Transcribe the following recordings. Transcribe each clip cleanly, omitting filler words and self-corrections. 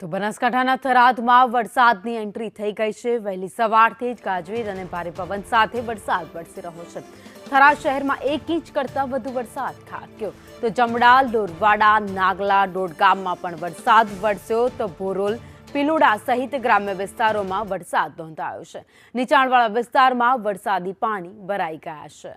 તો બનાસકાંઠાના થરાદમાં વરસાદની એન્ટ્રી થઈ ગઈ છે। વહેલી સવારથી જ ગાજવીજ અને ભારે પવન સાથે વરસાદ વરસી રહ્યો છે। થરાદ શહેરમાં 1 ઇંચ કરતાં વધુ વરસાદ ખાબક્યો। તો જમડાલ, ડોરવાડા, નાગલા, ડોડગામમાં પણ વરસાદ વરસ્યો। તો ભોરોલ, પીલુડા સહિત ગ્રામ્ય વિસ્તારોમાં વરસાદ નોંધાયો છે। નીચાણવાળા વિસ્તારમાં વરસાદી પાણી ભરાઈ ગયા છે।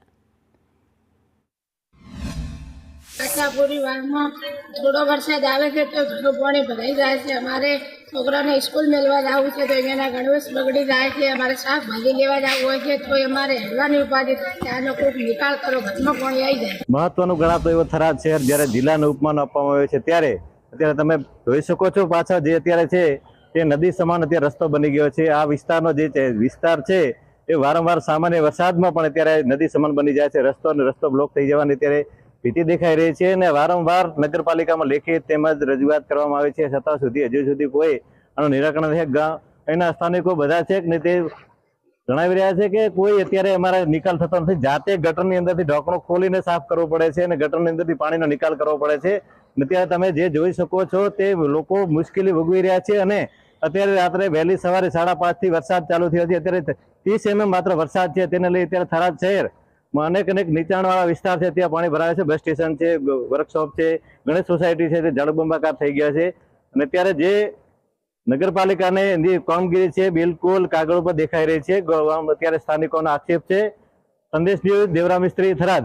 આશાપુરી વાવમાં થોડો વરસાદ આવે છે તો ઘણું પાણી ભરાઈ જાય છે। અમારે છોકરાને સ્કૂલ મેળવા જવું છે તો અહીંયાના ગણવેશ બગડી જાય છે। અમારે શાકભાજી લેવા જવું હોય છે તો અમારે હેલવાની ઉપાધિ થાય છે। આનો કોઈ નિકાલ કરો, ઘરમાં પાણી આવી જાય। મહત્વનું ગણાતો એવો થરાદ શહેર જ્યારે જિલ્લાનું ઉપમાન આપવામાં આવ્યું છે ત્યારે અત્યારે તમે જોઈ શકો છો પાછળ જે અત્યારે છે તે નદી સમાન અત્યારે રસ્તો બની ગયો છે। આ વિસ્તારનો જે વિસ્તાર છે એ વારંવાર સામાન્ય વરસાદમાં પણ અત્યારે નદી સમાન બની જાય છે। રસ્તો બ્લોક થઈ જવાની અત્યારે ભીતિ દેખાઈ રહી છે અને વારંવાર નગરપાલિકામાં લેખિત તેમજ રજૂઆત કરવામાં આવે છે, છતાં હજુ સુધી કોઈ આનું નિરાકરણ છે। અહીંના સ્થાનિકો બધા છે ને તે જણાવી રહ્યા છે કે કોઈ અત્યારે અમારા નિકાલ થતો નથી। જાતે ગટરની અંદરથી ઢોકણું ખોલીને સાફ કરવું પડે છે અને ગટરની અંદરથી પાણીનો નિકાલ કરવો પડે છે। અત્યારે તમે જે જોઈ શકો છો તે લોકો મુશ્કેલી ભોગવી રહ્યા છે અને અત્યારે રાત્રે વહેલી સવારે 5:30 થી વરસાદ ચાલુ થયો છે। અત્યારે 30 mm માત્ર વરસાદ છે, તેને લઈ અત્યારે થરાદ શહેર અનેક નીચાણવાળા વિસ્તાર છે ત્યાં પાણી ભરાય છે। બસ સ્ટેશન છે, વર્કશોપ છે, ગણેશ સોસાયટી છે તે જળબંબાકાર થઈ ગયા છે અને અત્યારે જે નગરપાલિકાને જે કામગીરી છે બિલકુલ કાગળ ઉપર દેખાઈ રહી છે। અત્યારે સ્થાનિકોનો આક્ષેપ છે। સંદેશ ન્યૂઝ, દેવરા મિસ્ત્રી, થરાદ।